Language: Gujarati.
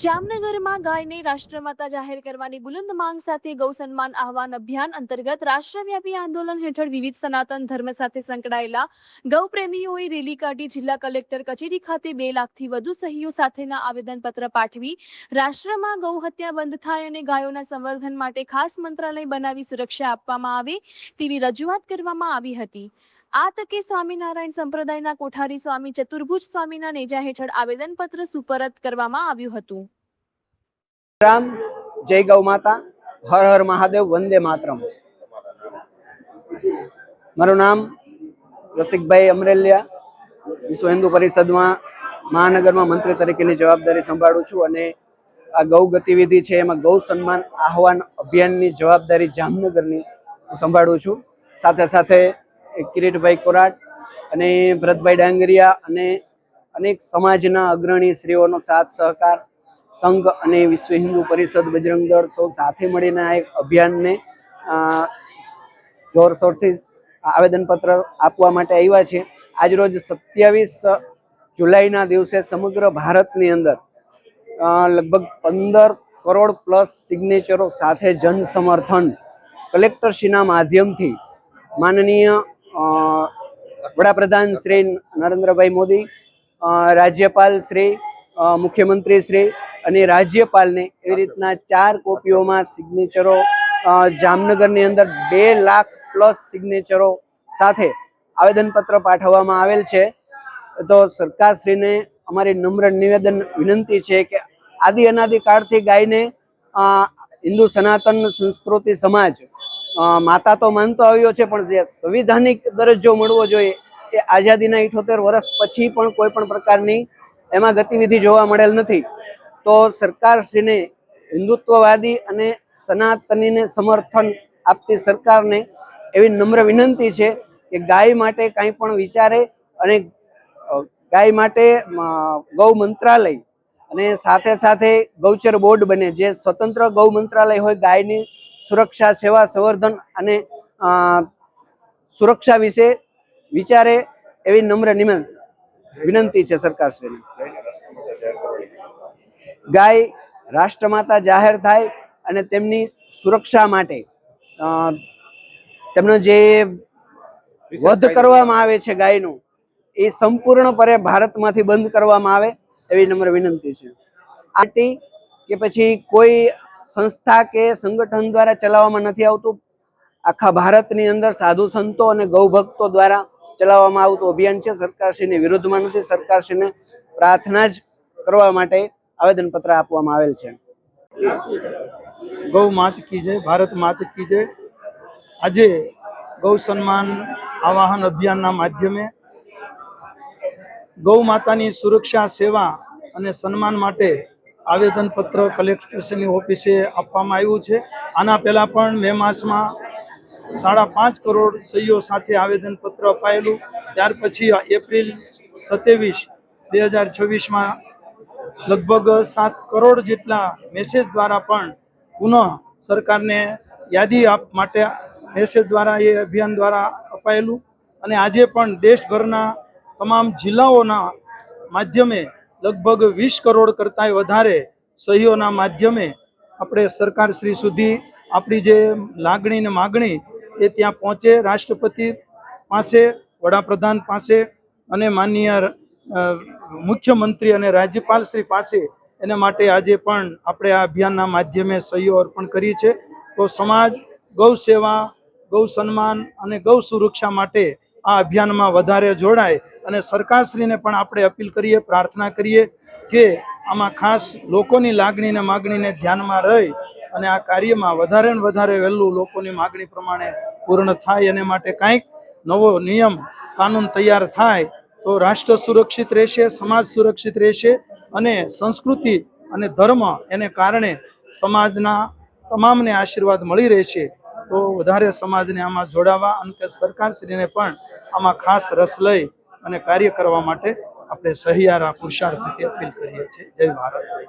જામનગરમાં ગાયને રાષ્ટ્રમાતા જાહેર કરવાની બુલંદ માંગ સાથે ગૌ સન્માન આહવાન અભિયાન અંતર્ગત રાષ્ટ્રવ્યાપી આંદોલન હેઠળ વિવિધ સનાતન ધર્મ સાથે સંકળાયેલા ગૌપ્રેમીઓએ રેલી કાઢી જિલ્લા કલેક્ટર કચેરી ખાતે 2 લાખથી વધુ સહીઓ સાથેના આવેદનપત્ર પાઠવી રાષ્ટ્રમાં ગૌ હત્યા બંધ થાય અને ગાયોના સંવર્ધન માટે ખાસ મંત્રાલય બનાવી સુરક્ષા આપવામાં આવે તેવી રજૂઆત કરવામાં આવી હતી। આ તકે સ્વામિનારાયણ સંપ્રદાયના કોઠારી સ્વામી ચતુર્ભુજ સ્વામીના નેજા હેઠળ આવેદનપત્ર સુપરત કરવામાં આવ્યું હતું। રામ જય ગૌ માતા, હર હર મહાદેવ, વંદે માતરમ। મારું નામ રસિકભાઈ અમરેલિયા, વિશ્વ હિન્દુ પરિષદમાં મહાનગરમાં મંત્રી તરીકેની જવાબદારી સંભાળું છું અને આ ગૌ ગતિવિધિ છે એમાં ગૌ સન્માન આહવાન અભિયાનની જવાબદારી જામનગરની હું સંભાળું છું। સાથે સાથે કિરીટભાઈ કોરાટ અને ભરતભાઈ ડાંગરિયા અને અનેક સમાજના અગ્રણી શ્રીઓનો સાથ સહકાર, સંઘ અને વિશ્વ હિન્દુ પરિષદ, બજરંગ દળ સૌ સાથે મળીને આ એક અભિયાનને જોરશોરથી આવેદનપત્ર આપવા માટે આવ્યા છે। આજરોજ 27 જુલાઈના દિવસે સમગ્ર ભારતની અંદર લગભગ 15 કરોડ પ્લસ સિગ્નેચરો સાથે જન સમર્થન કલેક્ટરશ્રીના માધ્યમથી માનનીય વડાપ્રધાન શ્રી નરેન્દ્રભાઈ મોદી, રાજ્યપાલ શ્રી, મુખ્યમંત્રી શ્રી અને રાજ્યપાલને એવી રીતના 4 કોપીઓમાં સિગ્નેચરો જામનગરની અંદર 2 લાખ પ્લસ સિગ્નેચરો સાથે આવેદનપત્ર પાઠવવામાં આવેલ છે। તો સરકારશ્રીને અમારી નમ્ર નિવેદન વિનંતી છે કે આદિ અનાદિકાળથી ગાયને હિન્દુ સનાતન સંસ્કૃતિ સમાજ માતા તો માનતો આવ્યો છે, પણ જે સંવિધાનિક દરજ્જો મળવો જોઈએ એ આઝાદીના 78 વર્ષ પછી પણ કોઈ પણ પ્રકારની એમાં ગતિવિધિ જોવા મળેલ નથી। તો સરકારશ્રીને, હિન્દુત્વવાદી અને સનાતનીને સમર્થન આપતી સરકારને એવી નમ્ર વિનંતી છે કે ગાય માટે કંઈ પણ વિચારે અને ગાય માટે ગૌ મંત્રાલય અને સાથે સાથે ગૌચર બોર્ડ બને, જે સ્વતંત્ર ગૌ મંત્રાલય હોય, ગાયની સુરક્ષા, સેવા, સંવર્ધન અને સુરક્ષા વિશે વિચારે એવી નમ્ર વિનંતી છે સરકારશ્રીને। ગાય રાષ્ટ્રમાતા જાહેર થાય અને તેમની સુરક્ષા માટે તેમનો જે વધ કરવામાં આવે છે ગાયનું, એ સંપૂર્ણપણે ભારતમાંથી બંધ કરવામાં આવે એવી નમ્ર વિનંતી છે। આટી કે પછી કોઈ સંસ્થા કે સંગઠન દ્વારા ચલાવવામાં નથી આવતું, આખા ભારતની અંદર સાધુ સંતો અને ગૌ ભક્તો દ્વારા ચલાવવામાં આવતું અભિયાન છે। સરકારશ્રીની વિરુદ્ધમાં નથી, સરકારશ્રીને પ્રાર્થના જ કરવા માટે આવેદનપત્ર આપવામાં આવેલ છે। ગૌ માત કી જય, ભારત માત કી જય। આજે ગૌ સન્માન આવાહન અભિયાનના માધ્યમે ગૌ માતાની સુરક્ષા, સેવા અને સન્માન માટે આવેદનપત્ર કલેક્ટરશ્રીની ઓફિસે આપવામાં આવ્યું છે। આના પહેલાં પણ મે માસમાં 5.5 કરોડ સહીઓ સાથે આવેદનપત્ર અપાયેલું। ત્યાર પછી એપ્રિલ 27, 2026માં લગભગ 7 કરોડ જેટલા મેસેજ દ્વારા પણ પુનઃ સરકારને યાદી માટે મેસેજ દ્વારા એ અભિયાન દ્વારા અપાયેલું। અને આજે પણ દેશભરના તમામ જિલ્લાઓના માધ્યમે લગભગ 20 કરોડ કરતાંય વધારે સહીઓના માધ્યમે આપણે સરકારશ્રી સુધી આપણી જે લાગણી ને માગણી એ ત્યાં પહોંચે, રાષ્ટ્રપતિ પાસે, વડાપ્રધાન પાસે અને માનનીય મુખ્યમંત્રી અને રાજ્યપાલ શ્રી પાસે, એના માટે આજે પણ આપણે આ અભિયાનના માધ્યમે સહીઓ અર્પણ કરી છે। તો સમાજ ગૌ સેવા, ગૌ સન્માન અને ગૌ સુરક્ષા માટે આ અભિયાનમાં વધારે જોડાય અને સરકારશ્રીને પણ આપણે અપીલ કરીએ, પ્રાર્થના કરીએ કે આમાં ખાસ લોકોની લાગણી અને માગણીને ધ્યાનમાં રહી અને આ કાર્યમાં વધારે ને વધારે વહેલું લોકોની માગણી પ્રમાણે પૂર્ણ થાય, એને માટે કંઈક નવો નિયમ કાનૂન તૈયાર થાય તો રાષ્ટ્ર સુરક્ષિત રહેશે, સમાજ સુરક્ષિત રહેશે અને સંસ્કૃતિ અને ધર્મ એને કારણે સમાજના તમામને આશીર્વાદ મળી રહેશે। તો વધારે સમાજને આમાં જોડાવા અને સરકારશ્રીને પણ આમાં ખાસ રસ લઈ અને કાર્ય કરવા માટે આપણે સહિયારા પુરુષાર્થથી અપીલ કરીએ છીએ। જય ભારત।